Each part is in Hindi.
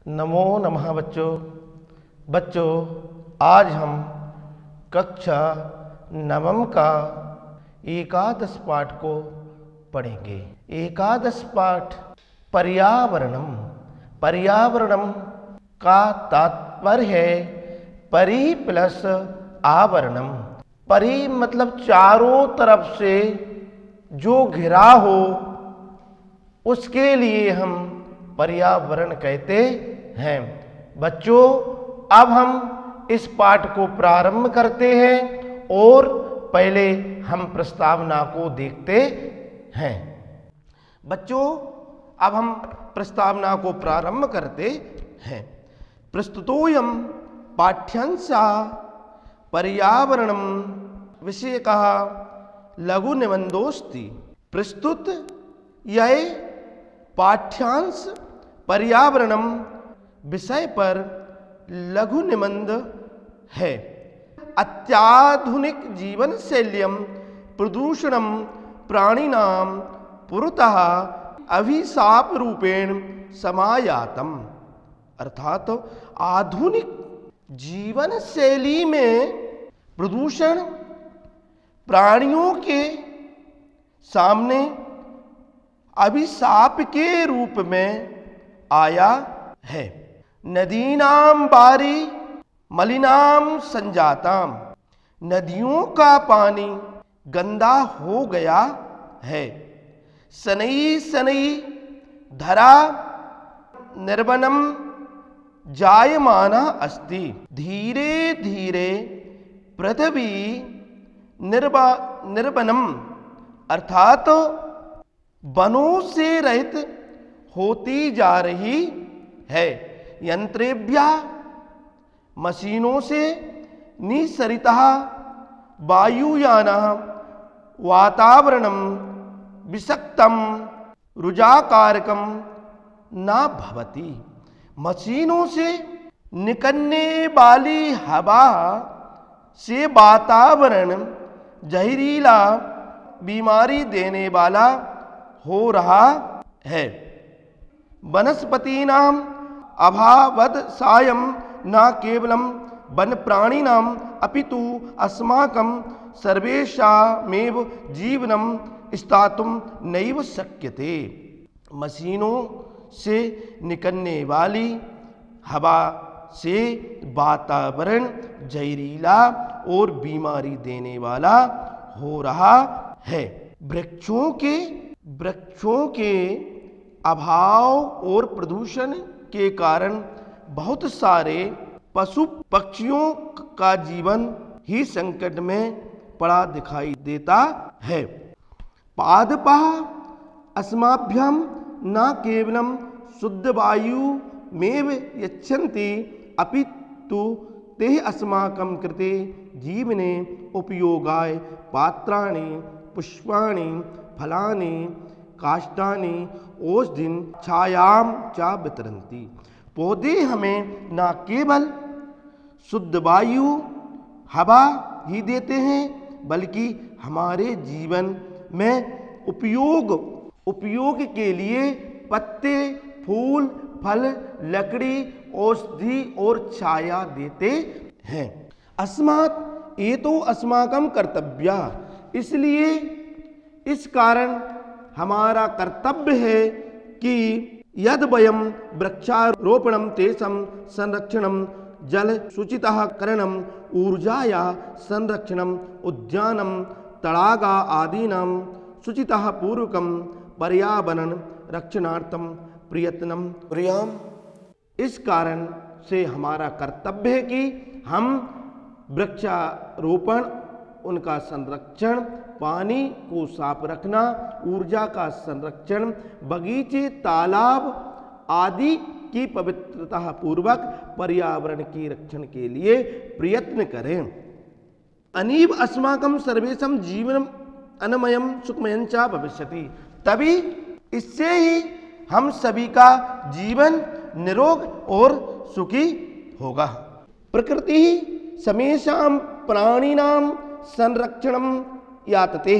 नमो नमः बच्चों आज हम कक्षा नवम का एकादश पाठ को पढ़ेंगे। एकादश पाठ पर्यावरणम का तात्पर्य है परि प्लस आवरणम। परि मतलब चारों तरफ से जो घिरा हो उसके लिए हम पर्यावरण कहते हैं। बच्चों अब हम इस पाठ को प्रारंभ करते हैं और पहले हम प्रस्तावना को देखते हैं। बच्चों अब हम प्रस्तावना को प्रारंभ करते हैं। प्रस्तुतोऽयं पाठ्यांशः पर्यावरणं विषयकः लघु निबंधोऽस्ति। प्रस्तुत यह पाठ्यांश पर्यावरणम विषय पर लघु निबंध है। अत्याधुनिक जीवन शैल्यम प्रदूषणम प्राणिनां पुरतः अभिशाप रूपेण समायातम। अर्थात आधुनिक जीवन शैली में प्रदूषण प्राणियों के सामने अभिशाप के रूप में आया है। नदीनां बारी मलिनां संजाताम। नदियों का पानी गंदा हो गया है। शनैः शनैः धरा निर्वनं जायमाना अस्ति। धीरे धीरे पृथ्वी निर्वनम अर्थात वनों से रहित होती जा रही है। यंत्रेभ्यः मशीनों से निःसरितः वायुयानः वातावरणं विषक्तम रुजाकारकम न भवति। मशीनों से निकलने वाली हवा से वातावरण जहरीला बीमारी देने वाला हो रहा है। वनस्पतीनां अभावद सायं न केवलं वन प्राणिनां अपितु अस्माकं सर्वेषामेव जीवनं स्थातुं नैव शक्यते। मशीनों से निकलने वाली हवा से वातावरण जहरीला और बीमारी देने वाला हो रहा है। वृक्षों के अभाव और प्रदूषण के कारण बहुत सारे पशु पक्षियों का जीवन ही संकट में पड़ा दिखाई देता है। पादपः अस्मभ्यं न केवलं शुद्ध वायुमेव यच्छन्ति अपितु ते अस्माकं कृते जीवने उपयोगाय पात्राणि पुष्पाणि फलानि काष्ठानि औषधीन् छायां च वितरन्ति। पौधे हमें न केवल शुद्ध वायु हवा ही देते हैं बल्कि हमारे जीवन में उपयोग के लिए पत्ते फूल फल लकड़ी औषधि और छाया देते हैं। अस्मात् एतो अस्माकं कर्तव्यः। इसलिए इस कारण हमारा कर्तव्य है कि यद वयं वृक्षारोपणं तेषां संरक्षणं जल शुचितः करणं ऊर्जाया संरक्षणं उद्यानं तडागा आदीनां शुचितः पूर्वकं पर्यावरण रक्षणार्थं प्रयत्नं कुर्याम। इस कारण से हमारा कर्तव्य है कि हम वृक्षारोपण उनका संरक्षण पानी को साफ रखना ऊर्जा का संरक्षण बगीचे तालाब आदि की पवित्रता पूर्वक पर्यावरण की रक्षण के लिए प्रयत्न करें। अनीव अस्माकं सर्वेषां जीवनम अन्नमयम सुखमयं च भविष्यति। तभी इससे ही हम सभी का जीवन निरोग और सुखी होगा। प्रकृति समेषां प्राणिनां संरक्षणं यातते।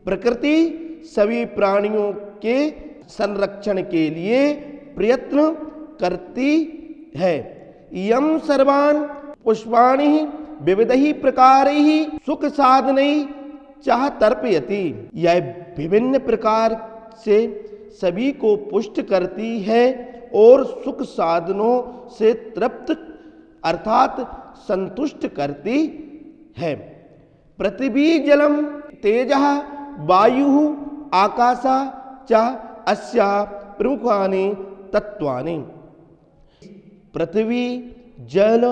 प्रकृति सभी प्राणियों के संरक्षण के लिए प्रयत्न करती है। यम सर्वान् पुष्पाणि विविधैः प्रकारैः सुख साधनैः चाह तर्पयति। यह विभिन्न प्रकार से सभी को पुष्ट करती है और सुख साधनों से तृप्त अर्थात संतुष्ट करती है। पृथ्वी जलम तेजः वायुः आकाशः च अस्याः प्रमुखानि तत्वानि। पृथ्वी, जल,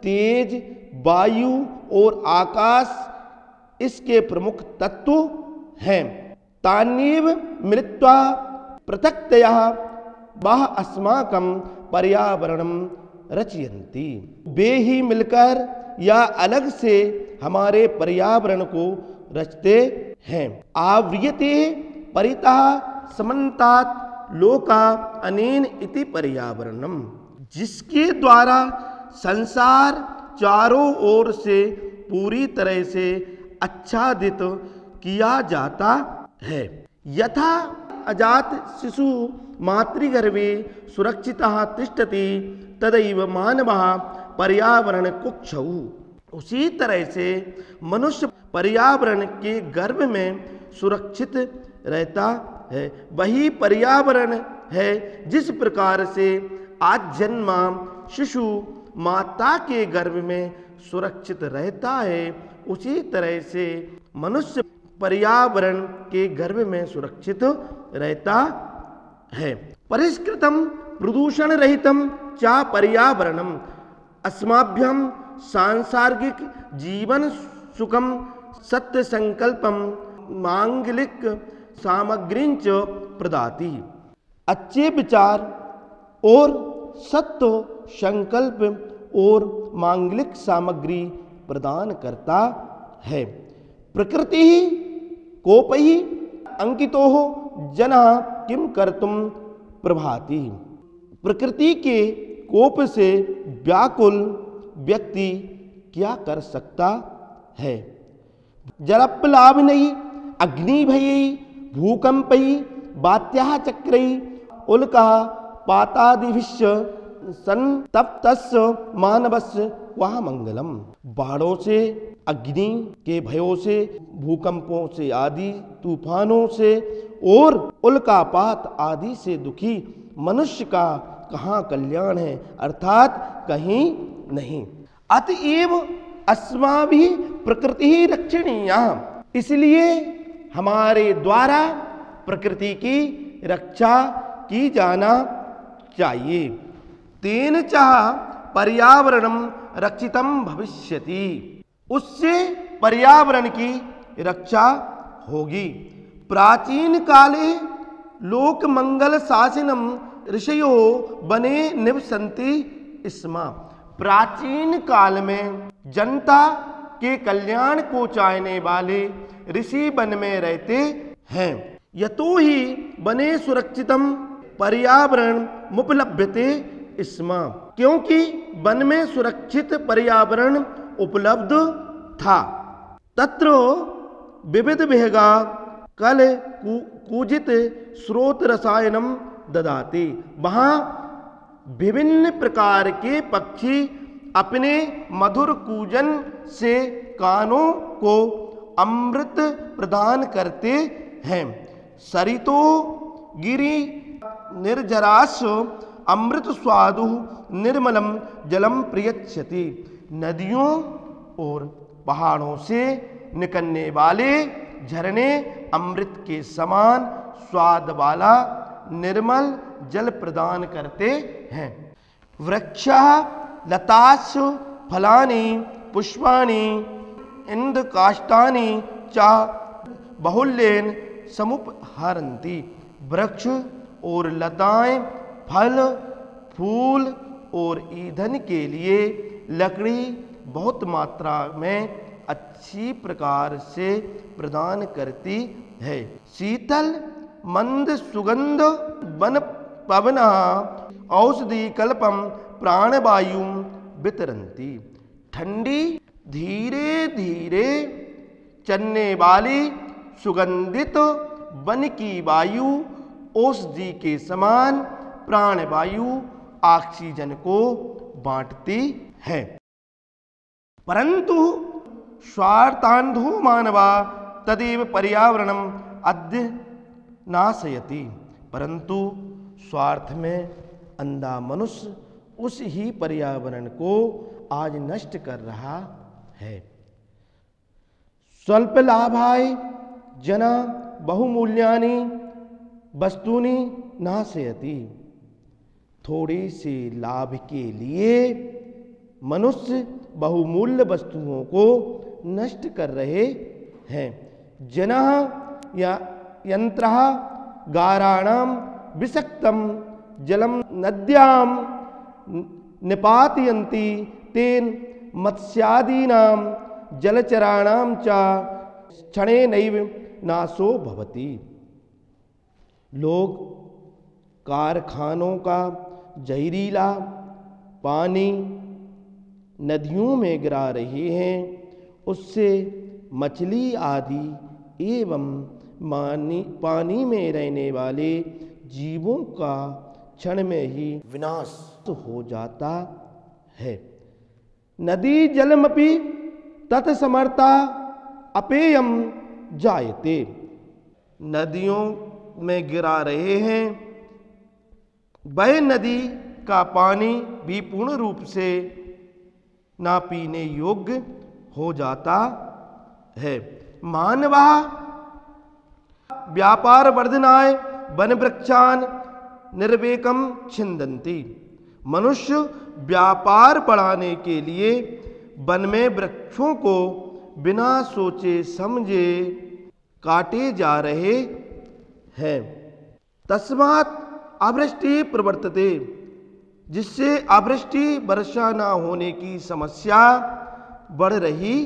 तेज, वायु और आकाश इसके प्रमुख तत्व हैं। तान्येव मिलित्वा पृथक्तया वह अस्माकं पर्यावरणं रचयन्ति। वे ही मिलकर या अलग से हमारे पर्यावरण को रचते हैं। आव्रियते परितः समन्तात् लोका अनेन इति पर्यावरणम। जिसके द्वारा संसार चारों ओर से पूरी तरह से आच्छादित किया जाता है। यथा अजात शिशु मातृगर्भे सुरक्षितः तिष्ठति तदैव मानवः पर्यावरण कुक्षौ। उसी तरह से मनुष्य पर्यावरण के गर्भ में सुरक्षित रहता है। वही पर्यावरण है जिस प्रकार से आज जन्मा शिशु माता के गर्भ में सुरक्षित रहता है, उसी तरह से मनुष्य पर्यावरण के गर्भ में सुरक्षित रहता है। परिष्कृतम प्रदूषण रहितम चा पर्यावरणम अस्माभ्यम सांसार्गिक जीवन सुखम सत्य संकल्पम मांगलिक सामग्रींच प्रदाति। अच्छे विचार और सत्य संकल्प और मांगलिक सामग्री प्रदान करता है। प्रकृति कोपहि अंकितो जनः किम कर्तुम प्रभाति। प्रकृति के कोप से व्याकुल व्यक्ति क्या कर सकता है। जलप्लावनैः अग्निभयैः भूकंपैः वात्याः चक्रैः उल्काः पातादिभिश्च संतप्तस्य मानवस्य वह मंगलम। बाढ़ों से, अग्नि के भयों से, भूकंपों से आदि तूफानों से और उल्कापात आदि से दुखी मनुष्य का कहाँ कल्याण है, अर्थात कहीं नहीं। अतएव अस्माभिः प्रकृति रक्षणीया। इसलिए हमारे द्वारा प्रकृति की रक्षा की जाना चाहिए। तेन चाह पर्यावरणम रक्षितम भविष्यति। उससे पर्यावरण की रक्षा होगी। प्राचीन काले लोक मंगल शासनम ऋषयो बने निवसन्ति स्म। प्राचीन काल में जनता के कल्याण को चाहने वाले ऋषि वन में रहते हैं। यतो ही वने सुरक्षितम पर्यावरण मुपलभ्यते स्म। क्योंकि वन में सुरक्षित पर्यावरण उपलब्ध था। तत्र विविध भेगा कल कूजित स्रोत रसायनम ददाति। वहाँ विभिन्न प्रकार के पक्षी अपने मधुर कूजन से कानों को अमृत प्रदान करते हैं। सरितो गिरि निर्जरास अमृत स्वादु निर्मलम जलम प्रयच्छति। नदियों और पहाड़ों से निकलने वाले झरने अमृत के समान स्वाद वाला निर्मल जल प्रदान करते हैं। वृक्षः लतास् फलानि पुष्पाणि इंद्रकाष्ठानि च बहुल्येन समुपहरन्ति। वृक्ष और लताएं फल, फूल और ईंधन के लिए लकड़ी बहुत मात्रा में अच्छी प्रकार से प्रदान करती है। शीतल मंद सुगंध वन पवन औषधि कल्पम प्राणवायु वितरन्ति। ठंडी धीरे धीरे चलने वाली सुगंधित वन की वायु औषधि के समान प्राणवायु ऑक्सीजन को बांटती है। परंतु स्वार्थांधो मानवा तदेव पर्यावरणम अद्य नाशयति। परंतु स्वार्थ में अंधा मनुष्य उस ही पर्यावरण को आज नष्ट कर रहा है। स्वल्प लाभाय जना बहुमूल्यानि वस्तूनि नाशयति। थोड़े से लाभ के लिए मनुष्य बहुमूल्य वस्तुओं को नष्ट कर रहे हैं। जनः या यंत्रः गाराणां विषक्तम जलम नद्यां निपातयन्ति तेन मत्स्यादीनां जलचराणां च क्षणेनैव नाशो भवति। लोग कारखानों का जहरीला पानी नदियों में गिरा रहे हैं। उससे मछली आदि एवं पानी में रहने वाले जीवों का क्षण में ही विनाश हो जाता है। नदी जलमपि तत्समर्था अपेयम जायते। नदियों में गिरा रहे हैं, वह नदी का पानी भी पूर्ण रूप से ना पीने योग्य हो जाता है। मानवा व्यापार वर्धनाय वन वृक्षान निर्वेकम छिन्दन्ति। मनुष्य व्यापार बढ़ाने के लिए वन में वृक्षों को बिना सोचे समझे काटे जा रहे हैं। तस्मात् अवृष्टि प्रवर्तते, जिससे अवृष्टि वर्षा न होने की समस्या बढ़ रही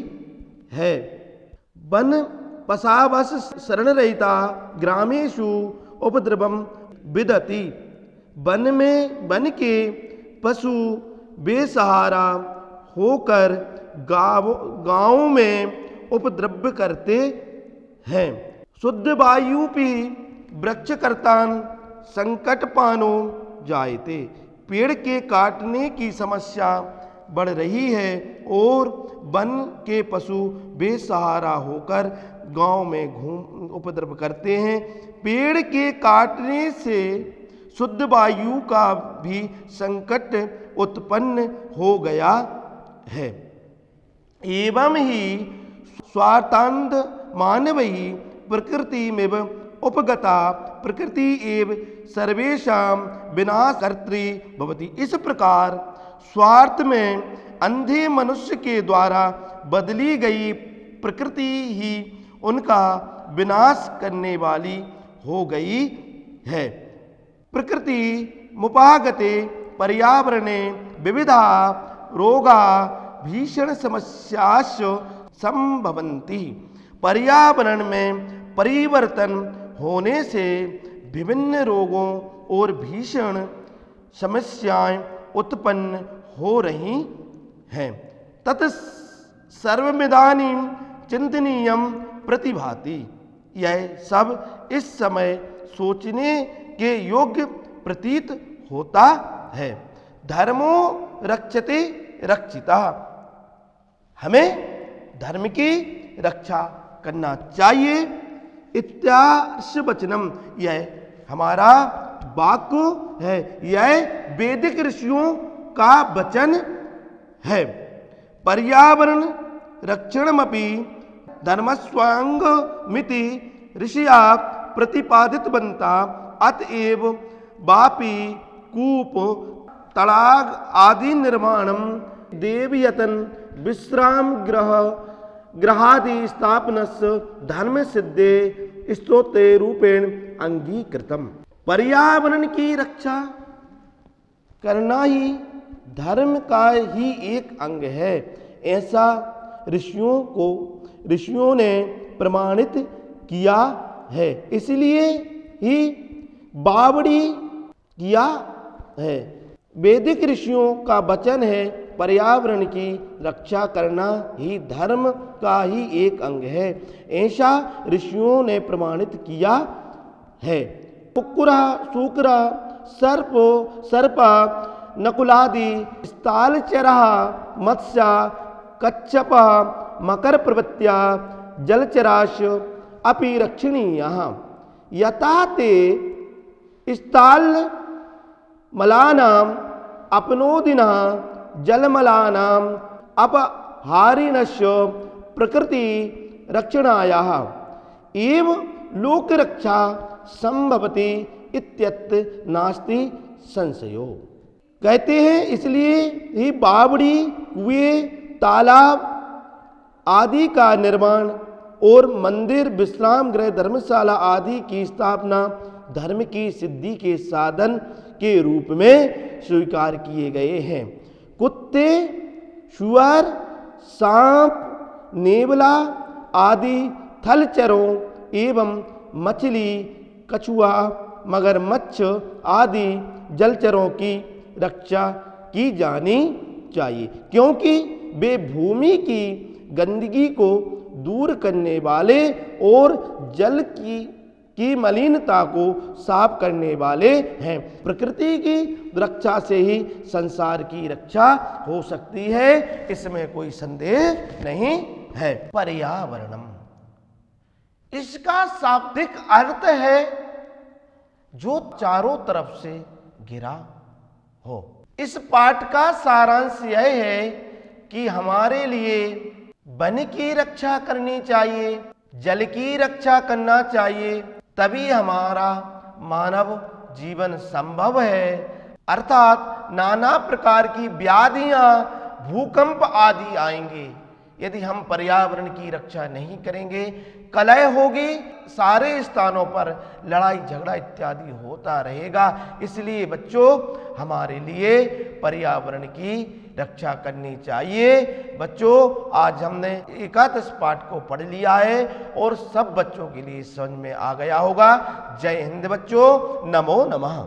है। वन पशावश शरण रहिता ग्रामेषु उपद्रवम विदति। वन के पशु बेसहारा होकर गाँव में उपद्रव करते हैं। शुद्ध वायु भी वृक्षकर्तान संकटपानो जायते। पेड़ के काटने की समस्या बढ़ रही है और वन के पशु बेसहारा होकर गांव में उपद्रव करते हैं। पेड़ के काटने से शुद्ध वायु का भी संकट उत्पन्न हो गया है। एवं ही स्वार्थांध मानवैः प्रकृतिमेव उपगता प्रकृति एव सर्वेषां विनाशकर्त्री भवति। इस प्रकार स्वार्थ में अंधे मनुष्य के द्वारा बदली गई प्रकृति ही उनका विनाश करने वाली हो गई है। प्रकृति मुपागते पर्यावरणे विविधा रोगा भीषण समस्याश्च संभवन्ति। पर्यावरण में परिवर्तन होने से विभिन्न रोगों और भीषण समस्याएं उत्पन्न हो रही हैं। तत् सर्वमिदानीं चिंतनीयम प्रतिभाति। यह सब इस समय सोचने के योग्य प्रतीत होता है। धर्मो रक्षते रक्षिता। हमें धर्म की रक्षा करना चाहिए। इत्यार्ष वचनम, यह हमारा वाक्य है, यह वैदिक ऋषियों का वचन है। पर्यावरण रक्षणमपि धर्मस्वांग मिति ऋषिया प्रतिपादितवन्ता। अतएव वापि कूप तड़ाग आदि निर्माणम देवयतन विश्राम ग्रहादि स्थापनस्य धर्म सिद्धे स्तोत्रे रूपेण अंगीकृतम। पर्यावरण की रक्षा करना ही धर्म का ही एक अंग है, ऐसा ऋषियों ने प्रमाणित किया है। इसलिए ही बावड़ी किया है। वैदिक ऋषियों का वचन है, पर्यावरण की रक्षा करना ही धर्म का ही एक अंग है, ऐसा ऋषियों ने प्रमाणित किया है। कुक्कुरा, शूकरा, सर्पा नकुलादि स्थालचरः मत्स्य कच्छप मकर प्रवृत्त्या जलचराश अपि रक्षणीयः यथा ते स्थाल मलानाम अपनोदिनः जलमलानाम अपहारिणस्य प्रकृति रक्षणायाः एव लोकरक्षा संभवति इत्यत्र नास्ति संशयो। कहते हैं इसलिए ही बावड़ी, कुएं, तालाब आदि का निर्माण और मंदिर, विश्राम गृह, धर्मशाला आदि की स्थापना धर्म की सिद्धि के साधन के रूप में स्वीकार किए गए हैं। कुत्ते, सुअर, सांप, नेवला आदि थलचरों एवं मछली, कछुआ, मगरमच्छ आदि जलचरों की रक्षा की जानी चाहिए, क्योंकि वे भूमि की गंदगी को दूर करने वाले और जल की मलिनता को साफ करने वाले हैं। प्रकृति की रक्षा से ही संसार की रक्षा हो सकती है, इसमें कोई संदेह नहीं है। पर्यावरणम, इसका शाब्दिक अर्थ है जो चारों तरफ से घिरा हो। इस पाठ का सारांश यह है कि हमारे लिए वन की रक्षा करनी चाहिए, जल की रक्षा करना चाहिए, तभी हमारा मानव जीवन संभव है। अर्थात नाना प्रकार की व्याधियां, भूकंप आदि आएंगे यदि हम पर्यावरण की रक्षा नहीं करेंगे, कलह होगी, सारे स्थानों पर लड़ाई झगड़ा इत्यादि होता रहेगा। इसलिए बच्चों, हमारे लिए पर्यावरण की रक्षा करनी चाहिए। बच्चों, आज हमने एकादश पाठ को पढ़ लिया है और सब बच्चों के लिए समझ में आ गया होगा। जय हिंद बच्चों, नमो नमः।